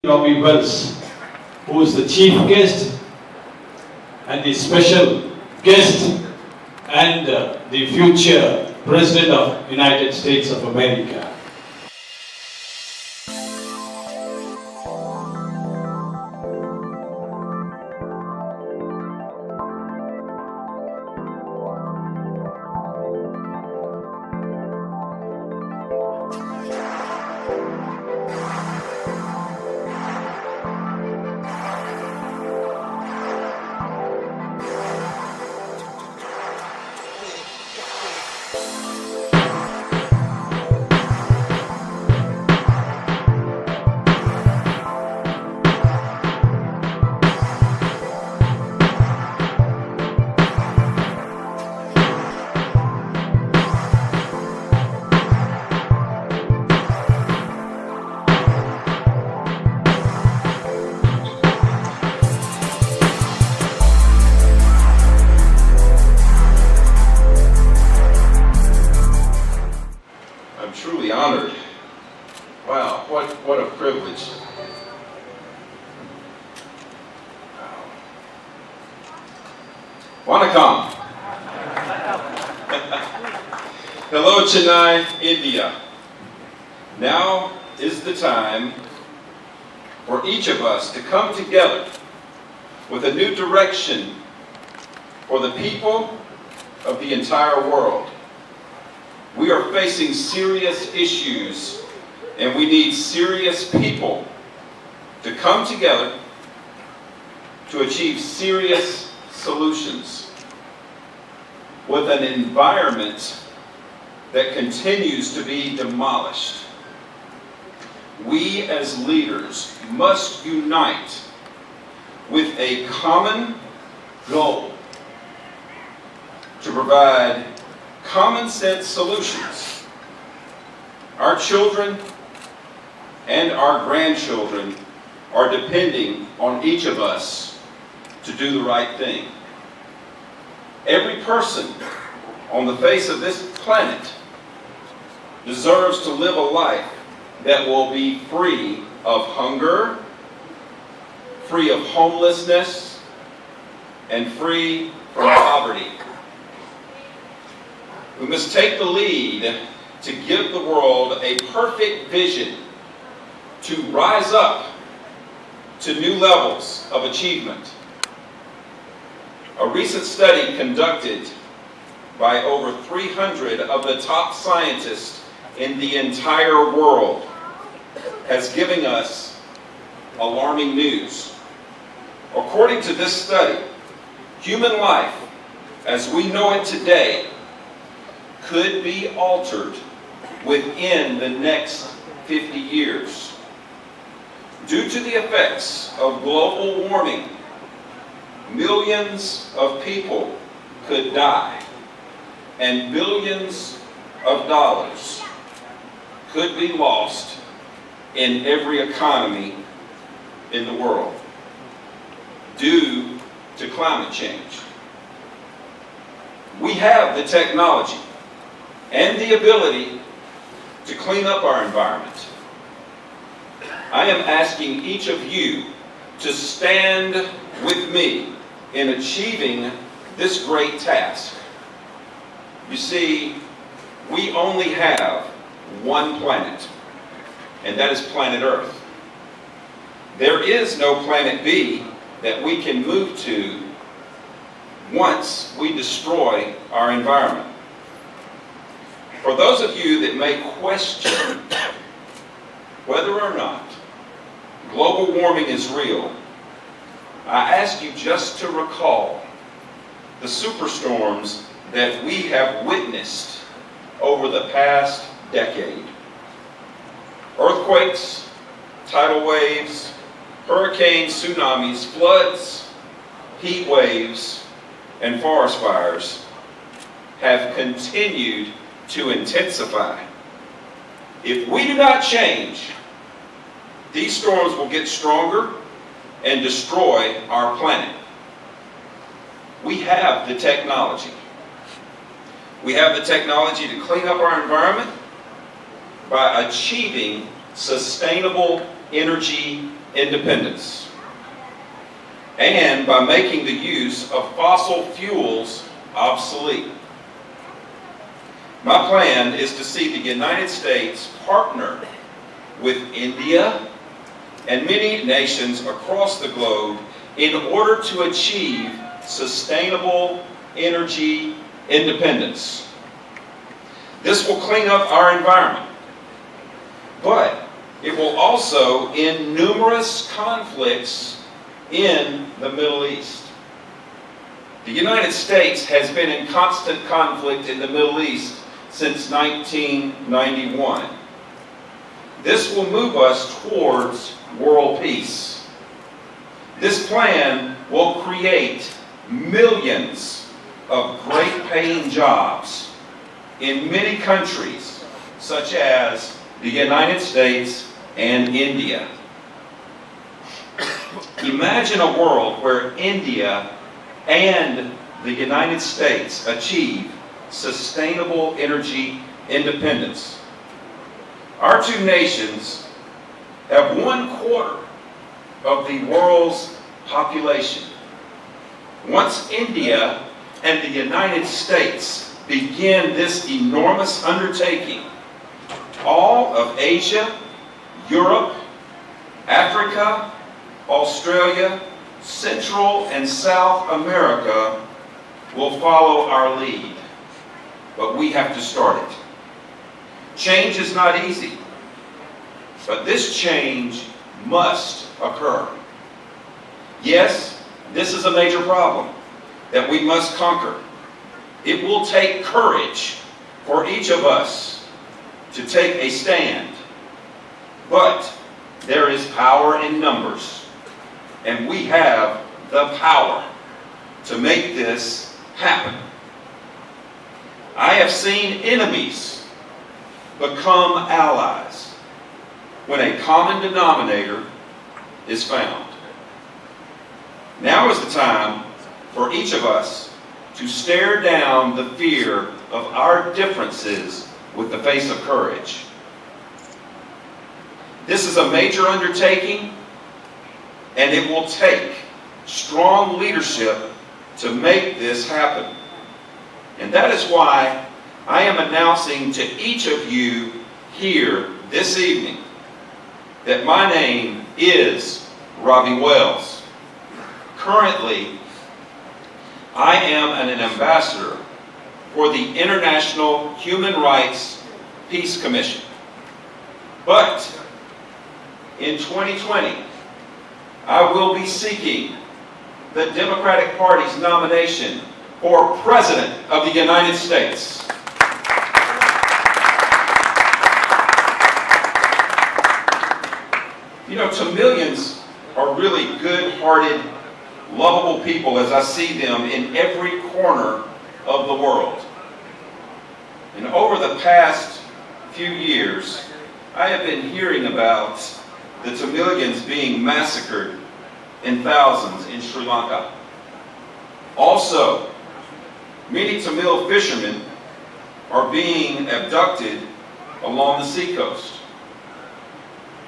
Robbie Wells, who is the chief guest and the special guest and the future President of United States of America. I'm truly honored. Wow, what a privilege. Vanakkam. Hello, Chennai, India. Now is the time for each of us to come together with a new direction for the people of the entire world. We are facing serious issues, and we need serious people to come together to achieve serious solutions with an environment that continues to be demolished. We as leaders must unite with a common goal to provide common sense solutions. Our children and our grandchildren are depending on each of us to do the right thing. Every person on the face of this planet deserves to live a life that will be free of hunger, free of homelessness, and free from poverty. We must take the lead to give the world a perfect vision to rise up to new levels of achievement. A recent study conducted by over 300 of the top scientists in the entire world has given us alarming news. According to this study, human life, as we know it today, could be altered within the next 50 years. Due to the effects of global warming, millions of people could die, and billions of dollars could be lost in every economy in the world due to climate change. We have the technology and the ability to clean up our environment. I am asking each of you to stand with me in achieving this great task. You see, we only have one planet, and that is planet Earth. There is no planet B that we can move to once we destroy our environment. For those of you that may question whether or not global warming is real, I ask you just to recall the superstorms that we have witnessed over the past decade. Earthquakes, tidal waves, hurricanes, tsunamis, floods, heat waves, and forest fires have continued to intensify. If we do not change, these storms will get stronger and destroy our planet. We have the technology. We have the technology to clean up our environment by achieving sustainable energy independence, and by making the use of fossil fuels obsolete. My plan is to see the United States partner with India and many nations across the globe in order to achieve sustainable energy independence. This will clean up our environment, but it will also end numerous conflicts in the Middle East. The United States has been in constant conflict in the Middle East since 1991. This will move us towards world peace. This plan will create millions of great paying jobs in many countries, such as the United States and India. Imagine a world where India and the United States achieve sustainable energy independence. Our two nations have 1/4 of the world's population. Once India and the United States begin this enormous undertaking, all of Asia, Europe, Africa, Australia, Central and South America will follow our lead. But we have to start it. Change is not easy, but this change must occur. Yes, this is a major problem that we must conquer. It will take courage for each of us to take a stand, but there is power in numbers, and we have the power to make this happen. I have seen enemies become allies when a common denominator is found. Now is the time for each of us to stare down the fear of our differences with the face of courage. This is a major undertaking, and it will take strong leadership to make this happen. And that is why I am announcing to each of you here this evening that my name is Robbie Wells. Currently, I am an ambassador for the International Human Rights Peace Commission. But in 2020, I will be seeking the Democratic Party's nomination for President of the United States. You know, Tamilians are really good-hearted, lovable people as I see them in every corner of the world. And over the past few years, I have been hearing about the Tamilians being massacred in thousands in Sri Lanka. Also, many Tamil fishermen are being abducted along the seacoast.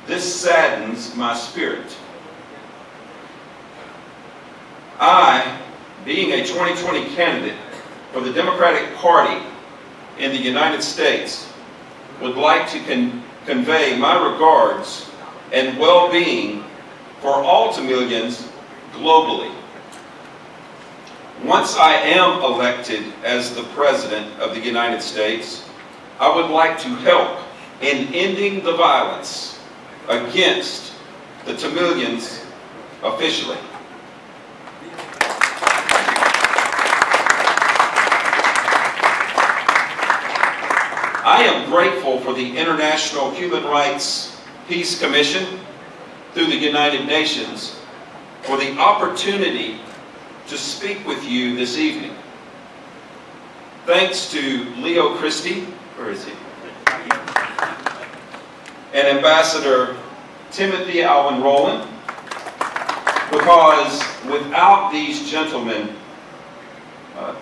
This saddens my spirit. I, being a 2020 candidate for the Democratic Party in the United States, would like to convey my regards and well-being for all Tamilians globally. Once I am elected as the President of the United States, I would like to help in ending the violence against the Tamilians officially. I am grateful for the International Human Rights Peace Commission through the United Nations for the opportunity to speak with you this evening. Thanks to Leo Christie, where is he? And Ambassador Timothy Alvin Rowland, because without these gentlemen,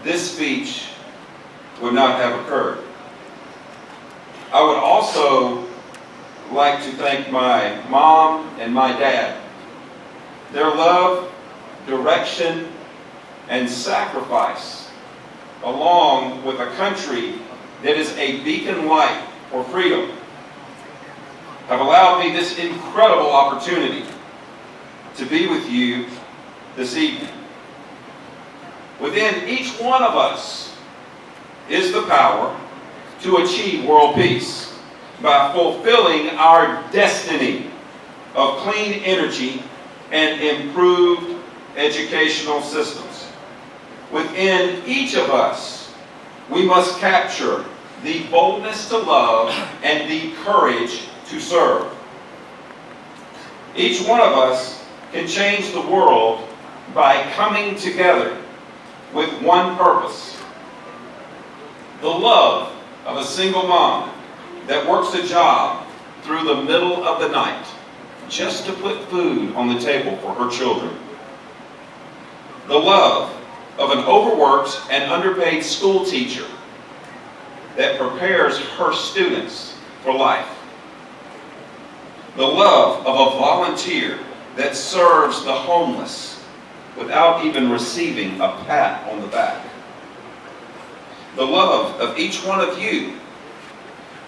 this speech would not have occurred. I would also like to thank my mom and my dad their love, direction, and sacrifice, along with a country that is a beacon light for freedom, have allowed me this incredible opportunity to be with you this evening. Within each one of us is the power to achieve world peace by fulfilling our destiny of clean energy and improved educational systems. Within each of us, we must capture the boldness to love and the courage to serve. Each one of us can change the world by coming together with one purpose: the love of a single mom that works a job through the middle of the night just to put food on the table for her children. The love of an overworked and underpaid school teacher that prepares her students for life. The love of a volunteer that serves the homeless without even receiving a pat on the back. The love of each one of you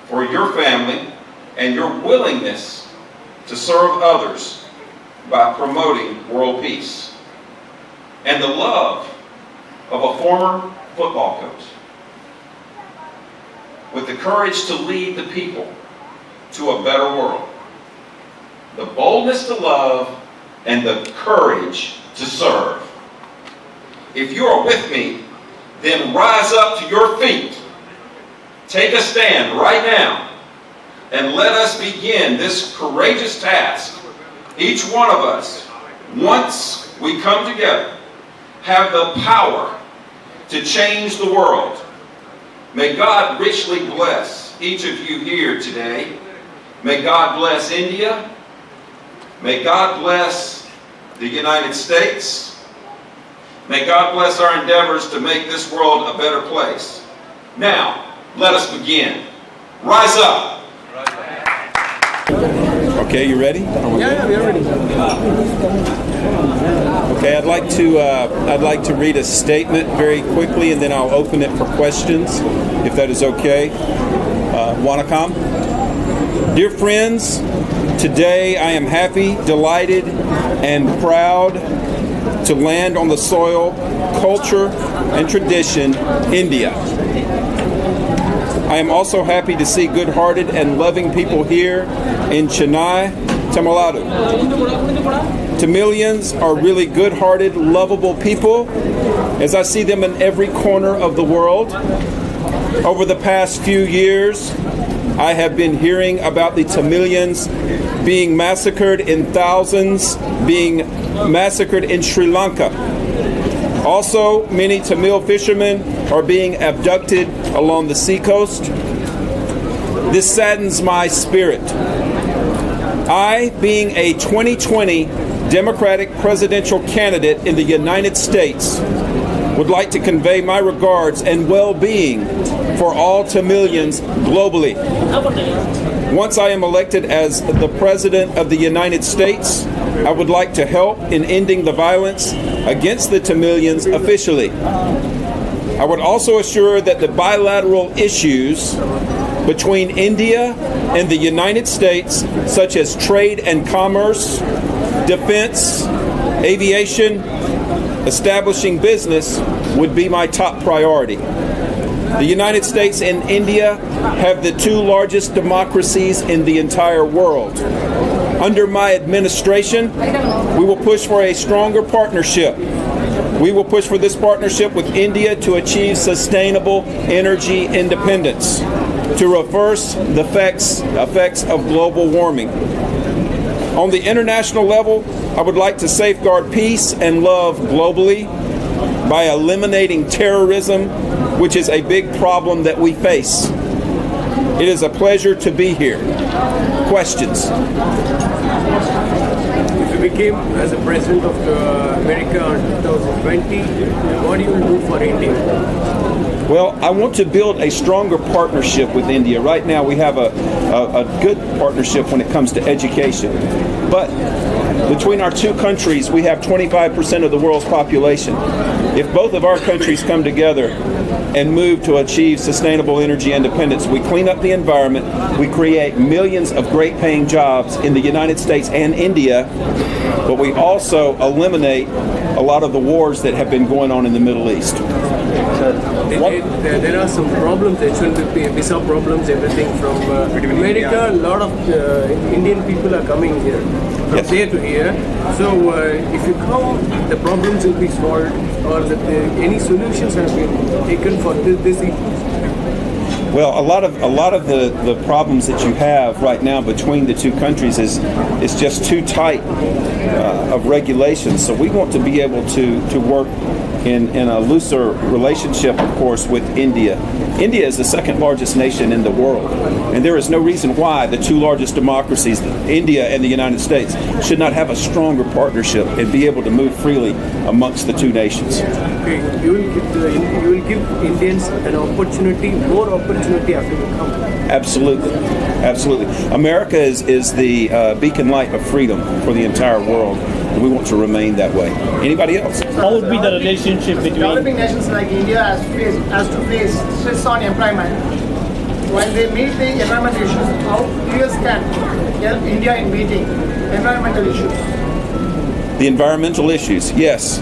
for your family and your willingness to serve others by promoting world peace. And the love of a former football coach with the courage to lead the people to a better world. The boldness to love and the courage to serve. If you are with me, then rise up to your feet. Take a stand right now and let us begin this courageous task. Each one of us, once we come together, have the power to change the world. May God richly bless each of you here today. May God bless India. May God bless the United States. May God bless our endeavors to make this world a better place. Now, let us begin. Rise up. Okay, you ready? Yeah, we're ready. Okay, I'd like to read a statement very quickly, and then I'll open it for questions, if that is okay. Wanakam. Dear friends, today I am happy, delighted, and proud to land on the soil, culture, and tradition, India. I am also happy to see good-hearted and loving people here in Chennai, Tamil Nadu. Tamilians are really good-hearted, lovable people, as I see them in every corner of the world. Over the past few years, I have been hearing about the Tamilians being massacred in thousands, being massacred in Sri Lanka. Also, many Tamil fishermen are being abducted along the seacoast. This saddens my spirit. I, being a 2020 Democratic presidential candidate in the United States, would like to convey my regards and well-being for all Tamilians globally. Once I am elected as the President of the United States, I would like to help in ending the violence against the Tamilians officially. I would also assure that the bilateral issues between India and the United States, such as trade and commerce, defense, aviation, establishing business, would be my top priority. The United States and India have the two largest democracies in the entire world. Under my administration, we will push for a stronger partnership. We will push for this partnership with India to achieve sustainable energy independence, to reverse the effects of global warming. On the international level, I would like to safeguard peace and love globally by eliminating terrorism, which is a big problem that we face. It is a pleasure to be here. Questions? If you became as a president of America in 2020, what do you do for India? Well, I want to build a stronger partnership with India. Right now we have a good partnership when it comes to education. But between our two countries, we have 25% of the world's population. If both of our countries come together and move to achieve sustainable energy independence, we clean up the environment, we create millions of great paying jobs in the United States and India, but we also eliminate a lot of the wars that have been going on in the Middle East. There are some problems, H1B visa problems, everything from America. A lot of Indian people are coming here, from Yes. there to here. So if you come, the problems will be solved, or that any solutions have been taken for this issue. Well, a lot of the problems that you have right now between the two countries is just too tight of regulations. So we want to be able to work in a looser relationship, of course, with India. India is the second largest nation in the world, and there is no reason why the two largest democracies, India and the United States, should not have a stronger partnership and be able to move freely amongst the two nations. Okay, you will give Indians an opportunity, more opportunity after you come. Absolutely. Absolutely. America is the beacon light of freedom for the entire world, and we want to remain that way. Anybody else? How would be the relationship Developing between nations like India has to face stress on employment. While they meet the environmental issues, how US can help India in meeting environmental issues? The environmental issues, yes.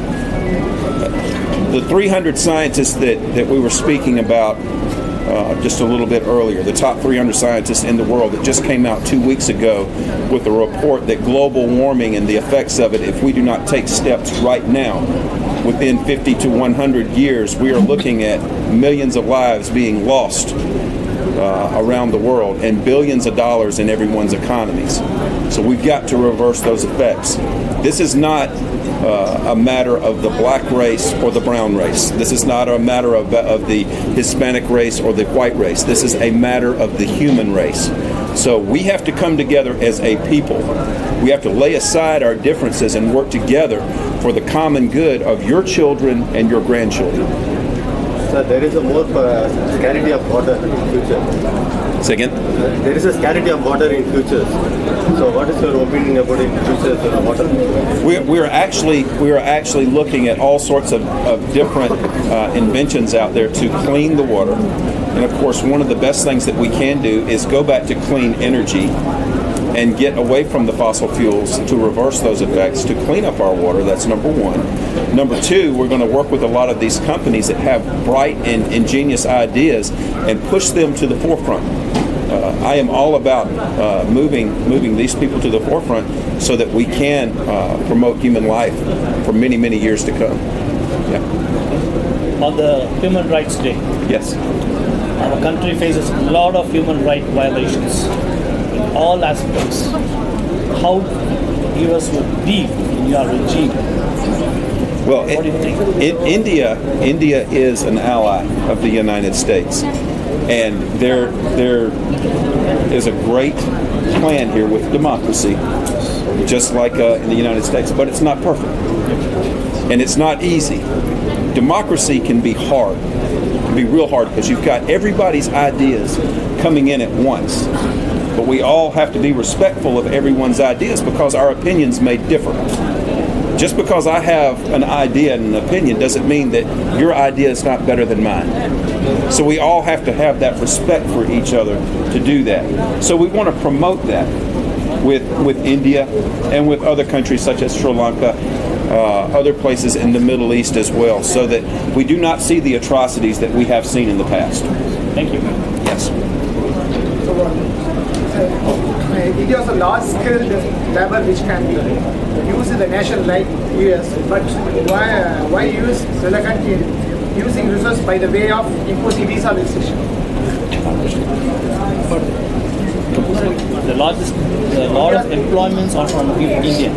The 300 scientists that we were speaking about just a little bit earlier, the top 300 scientists in the world that just came out 2 weeks ago with a report that global warming and the effects of it, if we do not take steps right now, within 50 to 100 years, we are looking at millions of lives being lost around the world and billions of dollars in everyone's economies. So we've got to reverse those effects. This is not a matter of the black race or the brown race. This is not a matter of the Hispanic race or the white race. This is a matter of the human race. So we have to come together as a people. We have to lay aside our differences and work together for the common good of your children and your grandchildren. Sir, there is a more scarcity of water in future. Say again? There is a scarcity of water in future. So what is your opinion about in future water? We are actually looking at all sorts of different inventions out there to clean the water. And of course, one of the best things that we can do is go back to clean energy and get away from the fossil fuels to reverse those effects, to clean up our water. That's number one. Number two, we're going to work with a lot of these companies that have bright and ingenious ideas and push them to the forefront. I am all about moving these people to the forefront so that we can promote human life for many, many years to come. Yeah. on the Human Rights Day? Yes. Our country faces a lot of human rights violations in all aspects. How US would be in your regime? Well, What do you think? India is an ally of the United States, and there is a great plan here with democracy, just like in the United States. But it's not perfect, and it's not easy. Democracy can be hard. It can be real hard because you've got everybody's ideas coming in at once. But we all have to be respectful of everyone's ideas because our opinions may differ. Just because I have an idea and an opinion doesn't mean that your idea is not better than mine. So we all have to have that respect for each other to do that. So we want to promote that with India and with other countries such as Sri Lanka, other places in the Middle East as well, so that we do not see the atrocities that we have seen in the past. Thank you. Yes. India has a large-scale labor which can be used in the nation like US, but why US reluctant in using resources by the way of imposing visa restriction? The lot of employments are from India.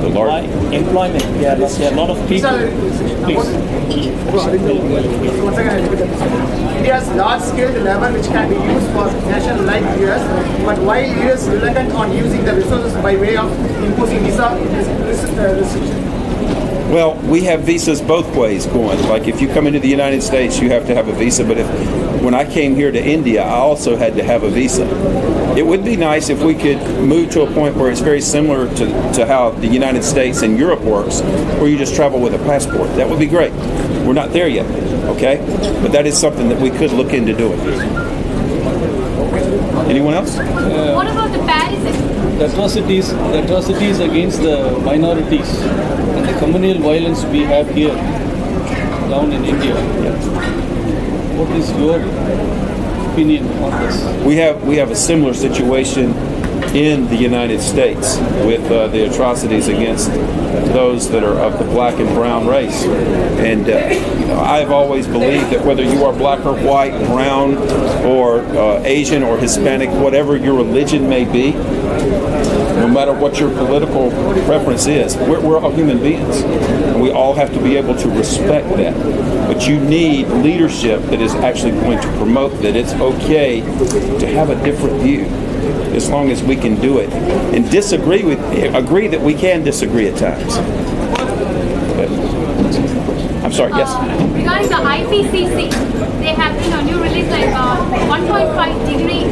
Why employment? There are a lot of people. Please. Once again, India has large-scale labor which can be used for nation like US, but why US reluctant on using the resources by way of imposing visa restriction? Well, we have visas both ways going. Like if you come into the United States, you have to have a visa. But when I came here to India, I also had to have a visa. It would be nice if we could move to a point where it's very similar to how the United States and Europe works, where you just travel with a passport. That would be great. We're not there yet, okay? But that is something that we could look into doing. Anyone else? What about the Paris? The atrocities against the minorities and the communal violence we have here down in India. What is your opinion on this? We have a similar situation in the United States with the atrocities against those that are of the black and brown race. And I've always believed that whether you are black or white, brown or Asian or Hispanic, whatever your religion may be, no matter what your political preference is, we're all human beings. And we all have to be able to respect that. But you need leadership that is actually going to promote that it's okay to have a different view, as long as we can do it and agree that we can disagree at times. But, I'm sorry, yes? Regarding the IPCC, they have new release like 1.5 degree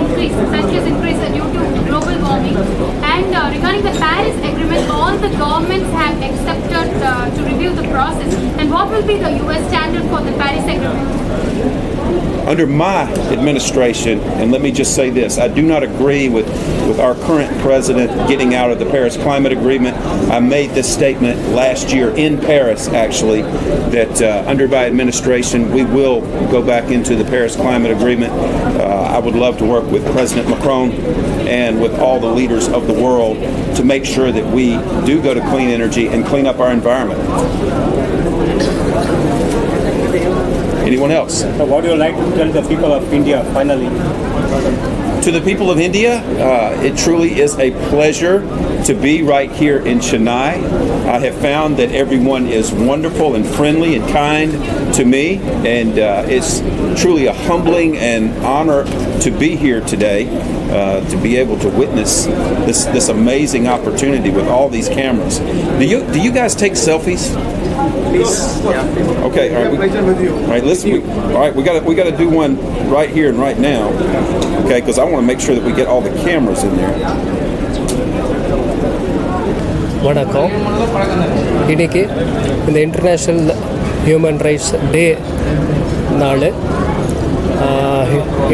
increase, Celsius increase due to global warming. And regarding the Paris Agreement, all the governments have accepted to review the process. And what will be the US standard for the Paris Agreement? Under my administration, and let me just say this, I do not agree with our current president getting out of the Paris Climate Agreement. I made this statement last year in Paris, actually, that under my administration, we will go back into the Paris Climate Agreement. I would love to work with President Macron and with all the leaders of the world to make sure that we do go to clean energy and clean up our environment. Anyone else? So what do you like to tell the people of India finally? To the people of India, it truly is a pleasure to be right here in Chennai. I have found that everyone is wonderful and friendly and kind to me, and it's truly a humbling and honor to be here today, to be able to witness this amazing opportunity with all these cameras. Do you guys take selfies? Okay, all right. We got to do one right here and right now, okay? Because I want to make sure that we get all the cameras in there. வணக்கம். இன்னைக்கு இந்த international human rights day நாள்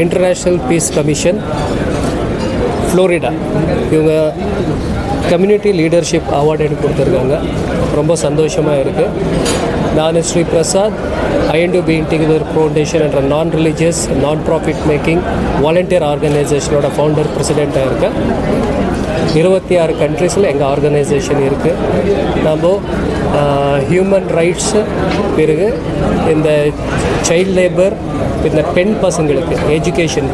international peace commission Florida இவங்க community leadership award எனக்கு கொடுத்துருக்காங்க. ரொம்ப சந்தோஷமாக இருக்குது. நான் Shri Prasad INDU Being Together foundation என்ற non religious non profit making volunteer ஆர்கனைசேஷனோட ஃபவுண்டர் பிரசிடெண்ட்டாக இருக்கேன். 26 கண்ட்ரீஸில் எங்கள் ஆர்கனைசேஷன் இருக்குது. நம்ம ஹியூமன் ரைட்ஸு பிறகு இந்த சைல்ட் லேபர் இந்த பெண் பசங்களுக்கு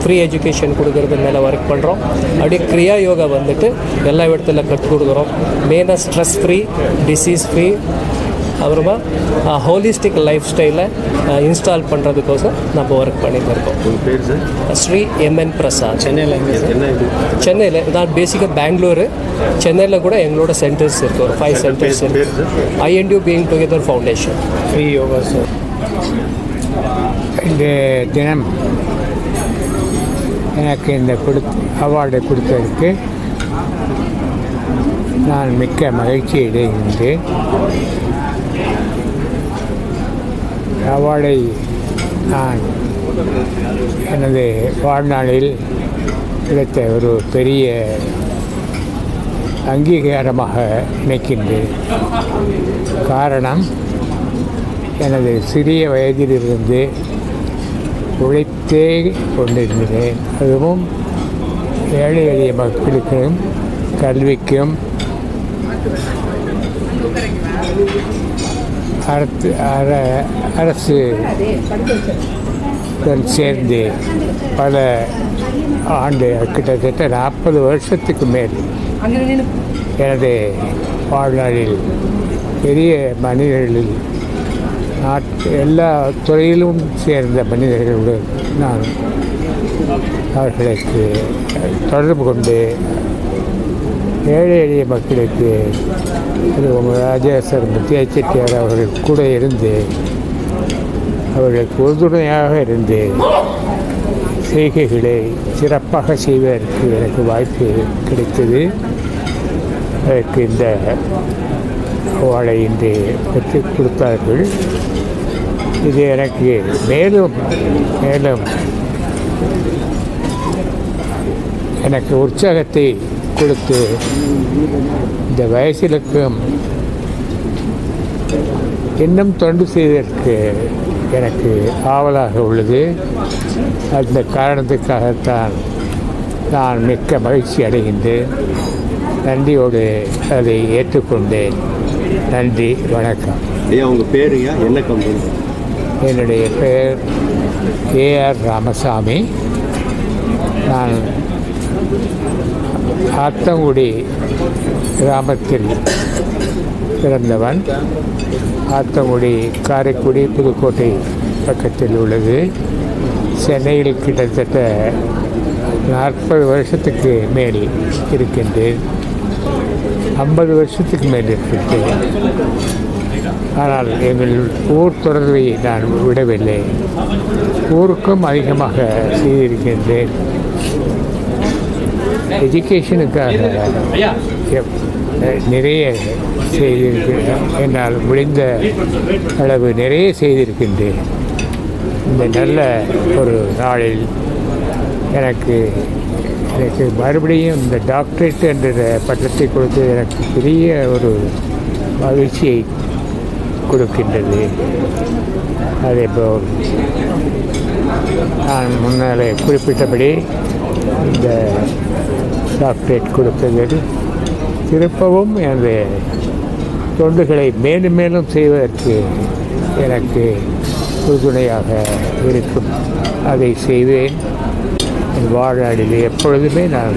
ஃப்ரீ எஜுகேஷன் கொடுக்கறது மேலே ஒர்க் பண்ணுறோம். அப்படியே கிரியா யோகா வந்துட்டு எல்லா இடத்துல கற்றுக் கொடுக்குறோம். மெயினாக ஸ்ட்ரெஸ் ஃப்ரீ, டிசீஸ் ஃப்ரீ, அப்புறமா ஹோலிஸ்டிக் லைஃப் ஸ்டைலை இன்ஸ்டால் பண்ணுறதுக்கோசம் நம்ம ஒர்க் பண்ணிட்டு இருக்கோம். ஸ்ரீ MN பிரசாத். சென்னையில் நான் பேசிக்காக பெங்களூரு, சென்னையில் கூட எங்களோட சென்டர்ஸ் இருக்குது, ஒரு 5 சென்டர்ஸ் இருக்குது. INDU Being Together foundation free yoga. Sir இந்த தினம் எனக்கு இந்த அவார்டை கொடுத்ததுக்கு நான் மிக்க மகிழ்ச்சி அடைகின்றேன். அவார்டை நான் எனது வாழ்நாளில் கிடைத்த ஒரு பெரிய அங்கீகாரமாக நினைக்கின்றேன். காரணம், எனது சிறிய வயதிலிருந்து உழைத்தே கொண்டிருந்தேன். அதுவும் ஏழை எளிய மக்களுக்கும் கல்விக்கும் அரசு சேர்ந்து பல ஆண்டு, கிட்டத்தட்ட 40 வருஷத்துக்கு மேல் எனது வாழ்நாளில் பெரிய மனிதர்களில் எல்லா துறையிலும் சேர்ந்த மனிதர்களுடன் நான் அவர்களுக்கு தொடர்பு கொண்டு ஏழை எளிய மக்களுக்கு ராஜேஸ்வர் முத்தியா செட்டியார் அவர்கள் கூட இருந்து அவர்களுக்கு உறுதுணையாக இருந்து செய்கைகளை சிறப்பாக செய்வதற்கு எனக்கு வாய்ப்பு கிடைத்தது. அதற்கு இந்த அவார்டை இன்று பெற்றுக் கொடுத்தார்கள். இது எனக்கு மேலும் மேலும் எனக்கு உற்சாகத்தை கொடுத்து இந்த வயசிலுக்கும் இன்னும் தொண்டு செய்வதற்கு எனக்கு ஆவலாக உள்ளது. அந்த காரணத்துக்காகத்தான் நான் மிக்க மகிழ்ச்சி அடைகின்றேன். நன்றியோடு அதை ஏற்றுக்கொண்டேன். நன்றி, வணக்கம். ஐயா, உங்கள் பேருங்க என்ன கம்பெனி? என்னுடைய பெயர் ஏஆர் ராமசாமி. நான் ஆத்தங்குடி கிராமத்தில் பிறந்தவன். ஆத்தங்குடி காரைக்குடி புதுக்கோட்டை பக்கத்தில் உள்ளது. சென்னையில் கிட்டத்தட்ட 40 வருஷத்துக்கு மேல் இருக்கின்றேன். 50 வருஷத்துக்கு மேல் இருக்கின்றேன். ஆனால் எங்கள் ஊர் தொடர்பை நான் விடவில்லை. ஊருக்கும் அதிகமாக செய்திருக்கின்றேன். எஜுகேஷனுக்காக நிறைய செய்திருக்கிறேன். என்னால் முடிந்த அளவு நிறைய செய்திருக்கின்றேன். இந்த நல்ல ஒரு நாளில் எனக்கு மறுபடியும் இந்த டாக்டரேட் என்ற பட்டத்தை கொடுத்து எனக்கு பெரிய ஒரு மகிழ்ச்சியை கொடுக்கின்றது. அதேபோல் நான் முன்னாலே குறிப்பிட்டபடி இந்த டாக்டரேட் கொடுத்ததில் திருப்பவும் எனது தொண்டுகளை மேலும் மேலும் செய்வதற்கு எனக்கு உறுதுணையாக இருக்கும். அதை செய்வேன். என் வாழ்நாளில் எப்பொழுதுமே நான்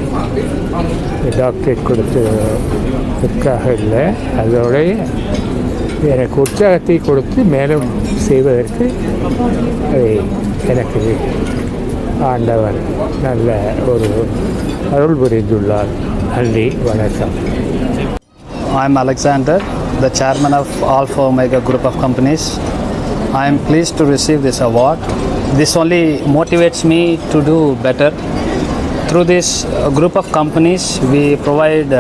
டாக்டரேட் கொடுத்ததற்காக இல்லை, அதோடைய எனக்கு உற்சாகத்தை கொடுத்து மேலும் செய்வதற்கு அதை எனக்கு ஆண்டவன் நல்ல ஒரு அருள் புரிந்துள்ளார். நன்றி, வணக்கம். I am Alexander, the chairman of Alpha Omega Group of Companies. I am pleased to receive this award. This only motivates me to do better. Through this group of companies, we provide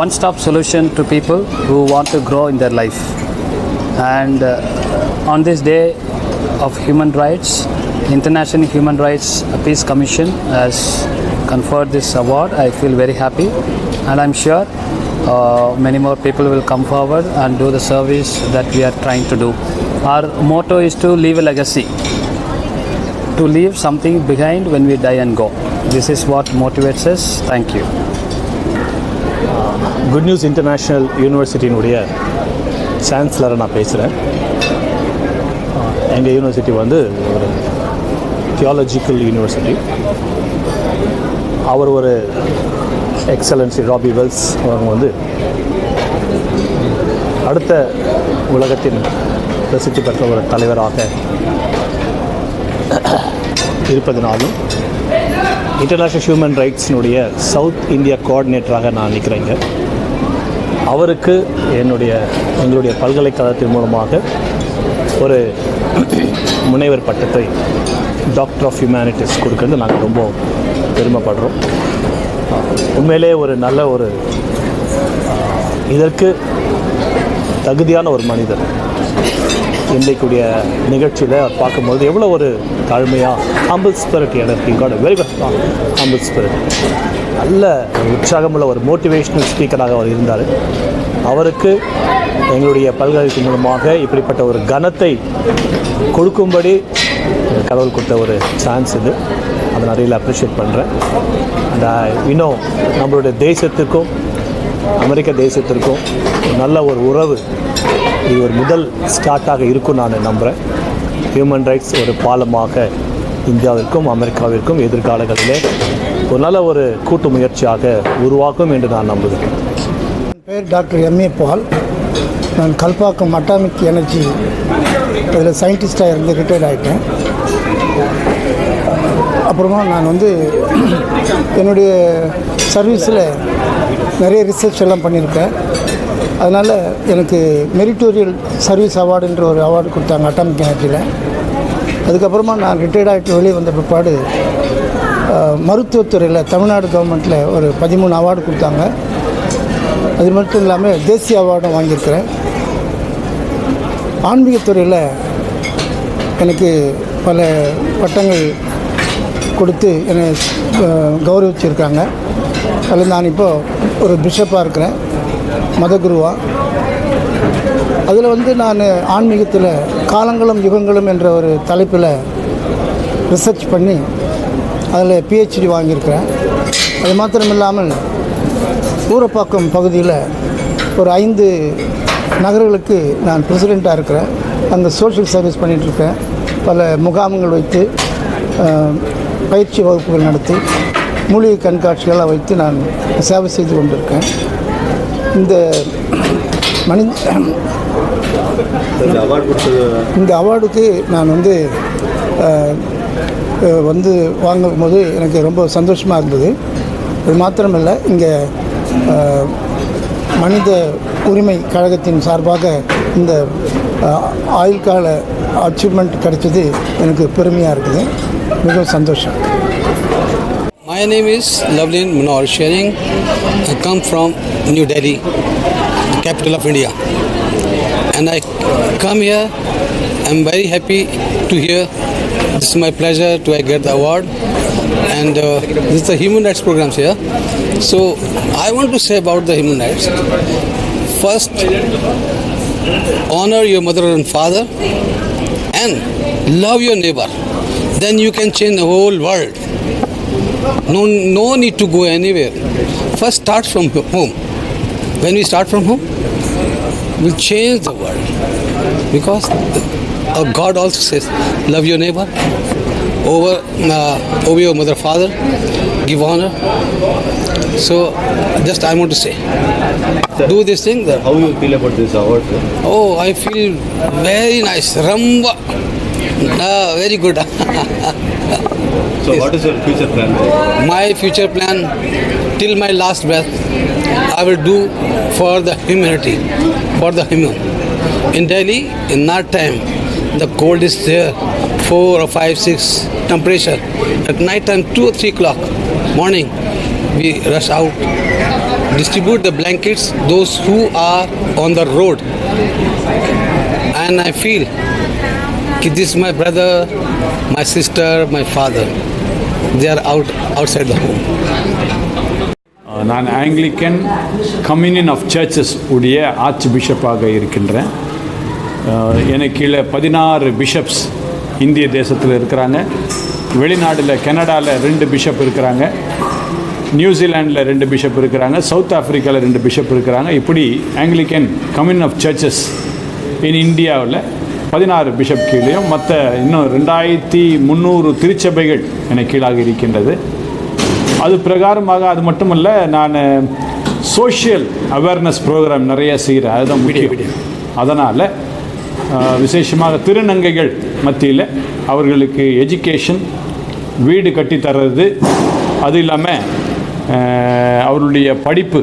one-stop solution to people who want to grow in their life. And on this day of human rights, International Human Rights Peace Commission has conferred this award. I feel very happy, and I'm sure many more people will come forward and do the service that we are trying to do. Our motto is to leave a legacy, to leave something behind when we die and go. This is what motivates us. Thank you. Good news international யூனிவர்சிட்டியினுடைய சான்சலரை நான் பேசுகிறேன். எங்கள் university வந்து ஒரு theological university. அவர் ஒரு excellency rabi Wells அவங்க வந்து அடுத்த உலகத்தின் பிரசித்தி பெற்ற ஒரு தலைவராக இருப்பதனாலும் இன்டர்நேஷ்னல் ஹியூமன் ரைட்ஸினுடைய சவுத் இந்தியா கோஆர்டினேட்டராக நான் நிற்கிறேங்க. அவருக்கு எங்களுடைய பல்கலைக்கழகத்தின் மூலமாக ஒரு முனைவர் பட்டத்தை டாக்டர் ஆஃப் ஹியூமனிட்டிஸ் கொடுக்கறது நாங்கள் ரொம்ப பெருமைப்படுறோம். உண்மையிலே ஒரு நல்ல ஒரு இதற்கு தகுதியான ஒரு மனிதர். இன்றைக்குடைய நிகழ்ச்சியில் பார்க்கும்போது எவ்வளோ ஒரு தாழ்மையாக ஹம்பிள் ஸ்பிரிட் எனக்கு காட் வெரி ஹம்பிள் ஸ்பிரிட், நல்ல உற்சாகமுள்ள ஒரு மோட்டிவேஷ்னல் ஸ்பீக்கராக அவர் இருந்தார். அவருக்கு எங்களுடைய பல்கலைக்கழகத்தின் மூலமாக இப்படிப்பட்ட ஒரு கனத்தை கொடுக்கும்படி கடவுள் கொடுத்த ஒரு சான்ஸ் இது. அதை நான் ரியலாக அப்ரிஷியேட் பண்ணுறேன். அண்ட் இன்னும் நம்மளுடைய தேசத்துக்கும் அமெரிக்க தேசத்திற்கும் நல்ல ஒரு உறவு இது ஒரு முதல் ஸ்டார்ட்டாக இருக்கும் நான் நம்புகிறேன். ஹியூமன் ரைட்ஸ் ஒரு பாலமாக இந்தியாவிற்கும் அமெரிக்காவிற்கும் எதிர்காலங்களிலே ஒரு நல்ல ஒரு கூட்டு முயற்சியாக உருவாக்கும் என்று நான் நம்புகிறேன். என் பேர் டாக்டர் எம்ஏ பால். நான் கல்பாக்கம் அட்டாமிக் எனர்ஜி இதில் சயின்டிஸ்டாக இருந்து ரிட்டையர்ட் ஆகிட்டேன். அப்புறமா நான் வந்து என்னுடைய சர்வீஸில் நிறைய ரிசர்ச் எல்லாம் பண்ணியிருக்கேன். அதனால் எனக்கு மெரிட்டோரியல் சர்வீஸ் அவார்டுன்ற ஒரு அவார்டு கொடுத்தாங்க அட்டாமிக் எனர்ஜியில். அதுக்கப்புறமா நான் ரிட்டையர்ட் ஆகிட்டு வெளியே வந்த பிற்பாடு மருத்துவத்துறையில் தமிழ்நாடு கவர்மெண்ட்டில் ஒரு 13 அவார்டு கொடுத்தாங்க. அது மட்டும் இல்லாமல் தேசிய அவார்டும் வாங்கியிருக்கிறேன். ஆன்மீகத்துறையில் எனக்கு பல பட்டங்கள் கொடுத்து என்னை கௌரவிச்சிருக்காங்க. அதில் நான் இப்போது ஒரு பிஷப்பாக இருக்கிறேன், மதகுருவாக. அதில் நான் ஆன்மீகத்தில் காலங்களும் யுகங்களும் என்ற ஒரு தலைப்பில் ரிசர்ச் பண்ணி அதில் PhD வாங்கியிருக்கிறேன். அது மாத்திரம் இல்லாமல் ஊரப்பாக்கம் பகுதியில் ஒரு 5 நகர்களுக்கு நான் பிரசிடெண்ட்டாக இருக்கிறேன். அங்கே சோஷியல் சர்வீஸ் பண்ணிகிட்ருக்கேன். பல முகாம்கள் வைத்து பயிற்சி வகுப்புகள் நடத்தி மூலிகை கண்காட்சிகளாக வைத்து நான் சேவை செய்து கொண்டிருக்கேன். இந்த அவார்டுக்கு நான் வந்து வாங்கும்போது எனக்கு ரொம்ப சந்தோஷமாக இருந்தது. அது மாத்திரமல்ல, இங்கே மனித உரிமை கழகத்தின் சார்பாக இந்த ஆயுள் கால அச்சீவ்மெண்ட் கிடைச்சது எனக்கு பெருமையாக இருக்குது. மிகவும் சந்தோஷம். My name is Lovelin Manor Sharing. I come from New Delhi, the capital of India. And I come here, I'm very happy to hear. This is my pleasure to get the award. And this is the human rights programs here. So I want to say about the human rights. First, honor your mother and father and love your neighbor. Then you can change the whole world. No need to go anywhere. First start from home. When we start from home, we'll change the world. Because God also says, love your neighbor, over your mother, father, give honor. So, just I want to say, do this thing. How do you feel about this award, sir? Oh, I feel very nice. Ramba. Very good. So, what is your future plan? My future plan, till my last breath, I will do for the humanity, for the human. In Delhi, in that time, the cold is there, 4 or 5, 6 temperature. At night time, 2 or 3 o'clock morning, we rush out, distribute the blankets, those who are on the road. And I feel, this is my brother, my sister, my father. They are outside the home. நான் Anglican communion of churches உடைய arch பிஷப்பாக இருக்கின்றேன். எனக்கு கீழே 16 bishops இந்திய தேசத்தில் இருக்கிறாங்க. வெளிநாட்டில் கனடாவில் 2 பிஷப் இருக்கிறாங்க, நியூசிலாண்டில் 2 பிஷப் இருக்கிறாங்க, சவுத் ஆஃப்ரிக்காவில் 2 பிஷப் இருக்கிறாங்க. இப்படி Anglican communion of churches in இந்தியாவில் 16 பிஷப் கீழேயும் மற்ற இன்னும் 2300 திருச்சபைகள் எனக்கு கீழாக இருக்கின்றது. அது பிரகாரமாக அது மட்டுமல்ல, நான் சோஷியல் அவேர்னஸ் ப்ரோக்ராம் நிறைய செய்கிறேன். அதுதான் முக்கியம். அதனால் விசேஷமாக திருநங்கைகள் மத்தியில் அவர்களுக்கு எஜுகேஷன், வீடு கட்டித்தர்றது, அது இல்லாமல் அவர்களுடைய படிப்பு,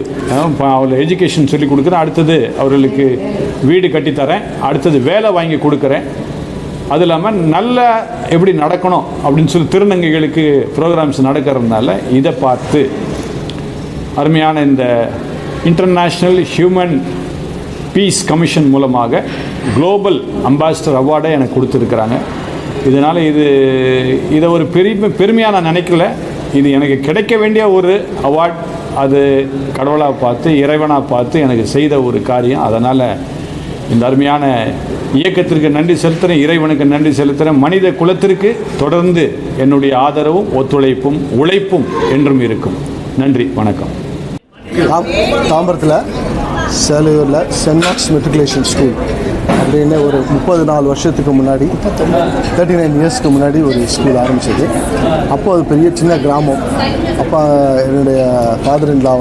அவர்கள் எஜுகேஷன் சொல்லிக் கொடுக்குறேன். அடுத்தது அவர்களுக்கு வீடு கட்டித்தரேன். அடுத்தது வேலை வாங்கி கொடுக்குறேன். அது இல்லாமல் நல்ல எப்படி நடக்கணும் அப்படின்னு சொல்லி திருநங்கைகளுக்கு ப்ரோக்ராம்ஸ் நடக்கிறதுனால இதை பார்த்து அருமையான இந்த இன்டர்நேஷ்னல் ஹியூமன் பீஸ் கமிஷன் மூலமாக குளோபல் அம்பாசிடர் அவார்டை எனக்கு கொடுத்துருக்குறாங்க. இதனால் இதை ஒரு பெருமையாக நான் நினைக்கல. இது எனக்கு கிடைக்க வேண்டிய ஒரு அவார்ட். அது கடவுளாக பார்த்து, இறைவனாக பார்த்து எனக்கு செய்த ஒரு காரியம். அதனால் இந்த அருமையான இயக்கத்திற்கு நன்றி செலுத்துகிறேன், இறைவனுக்கு நன்றி செலுத்துகிறேன். மனித குலத்திற்கு தொடர்ந்து என்னுடைய ஆதரவும் ஒத்துழைப்பும் உழைப்பும் என்றும் இருக்கும். நன்றி, வணக்கம். தாம்பரத்தில் சேலையூரில் சென்ட் மார்க்ஸ் மெட்ரிகுலேஷன் ஸ்கூல் அப்படின்னு ஒரு 34 வருஷத்துக்கு முன்னாடி, 39 இயர்ஸ்க்கு முன்னாடி ஒரு ஸ்கூல் ஆரம்பித்தது. அப்போது அது பெரிய சின்ன கிராமம். அப்போ என்னுடைய father in law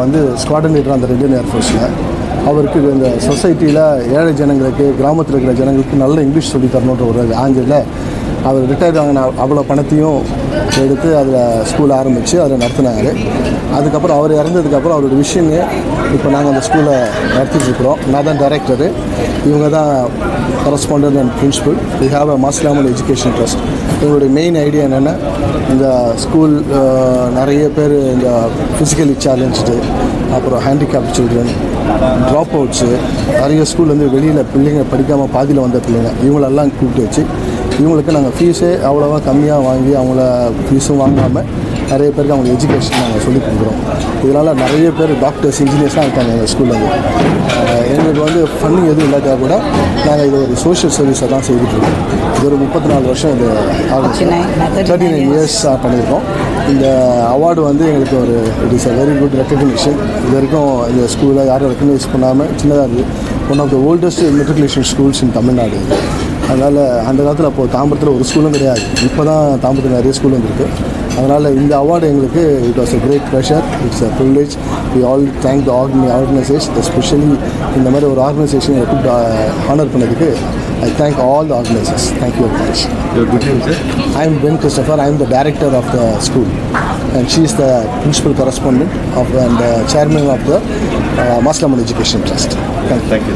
squadron leader அந்த இந்தியன் ஏர்ஃபோர்ஸில். அவருக்கு இந்த சொசைட்டியில் ஏழை ஜனங்களுக்கு, கிராமத்தில் இருக்கிற ஜனங்களுக்கு நல்ல இங்கிலீஷ் சொல்லி தரணுன்ற ஒரு ஆங்கிளில் அவர் ரிட்டையர்ட் ஆகின அவ்வளோ பணத்தையும் எடுத்து அதில் ஸ்கூல் ஆரம்பித்து அதில் நடத்தினார். அதுக்கப்புறம் அவர் இறந்ததுக்கப்புறம் அவரோட விஷயமே இப்போ நாங்கள் அந்த ஸ்கூலை நடத்திட்டுருக்குறோம். நான் தான் டைரக்டரு, இவங்க தான் correspondent and principal. We have a மாஸ்லாமல் எஜுகேஷன் ட்ரஸ்ட். எங்களுடைய மெயின் ஐடியா என்னென்னா, இந்த ஸ்கூல் நிறைய பேர் இந்த ஃபிசிக்கலி சேலஞ்சு, அப்புறம் ஹேண்டிகேப் சில்ட்ரன், ட்ராப் அவுட்ஸு, நிறைய ஸ்கூல் வந்து வெளியில் பிள்ளைங்க படிக்காமல் பாதியில் வந்த பிள்ளைங்க, இவங்களெல்லாம் கூப்பிட்டு வச்சு இவங்களுக்கு நாங்கள் ஃபீஸே அவ்வளோவா கம்மியாக வாங்கி அவங்கள ஃபீஸும் வாங்காமல் நிறைய பேருக்கு அவங்க எஜுகேஷன் நாங்கள் சொல்லிக் கொடுக்குறோம். இதனால் நிறைய பேர் டாக்டர்ஸ், இன்ஜினியர்ஸ்லாம் இருக்காங்க எங்கள் ஸ்கூலில். எங்களுக்கு வந்து ஃபண்டிங் எதுவும் இல்லாட்டா கூட நாங்கள் இது ஒரு சோஷியல் சர்வீஸை தான் செய்துட்ருக்கோம். இது ஒரு 34 வருஷம் இது ஆரம்பிச்சு 39 இயர்ஸ் பண்ணியிருக்கோம். இந்த அவார்டு வந்து எங்களுக்கு ஒரு it is a very good recognition. இது வரைக்கும் இந்த ஸ்கூலை யாரும் ரெக்கக்னைஸ் பண்ணாமல் சின்னதாக இருக்குது. One of the oldest matriculation schools in Tamil Nadu. அதனால் அந்த காலத்தில் அப்போது தாம்பரத்தில் ஒரு ஸ்கூலும் கிடையாது. இப்போ தான் தாம்பரத்தில் நிறைய ஸ்கூல் வந்துருக்கு. அதனால் இந்த அவார்டு எங்களுக்கு it was a great pleasure, it's a privilege. We all thank the organisation, especially இந்த மாதிரி ஒரு ஆர்கனைசேஷனை கூப்பிட்டு ஹானர் பண்ணதுக்கு I thank all the organizers. Thank you very much. Your good name, sir? I am Ben Christopher. I am the director of the school, and she is the principal correspondent of and chairman of the Maslaman Education Trust. Thank you.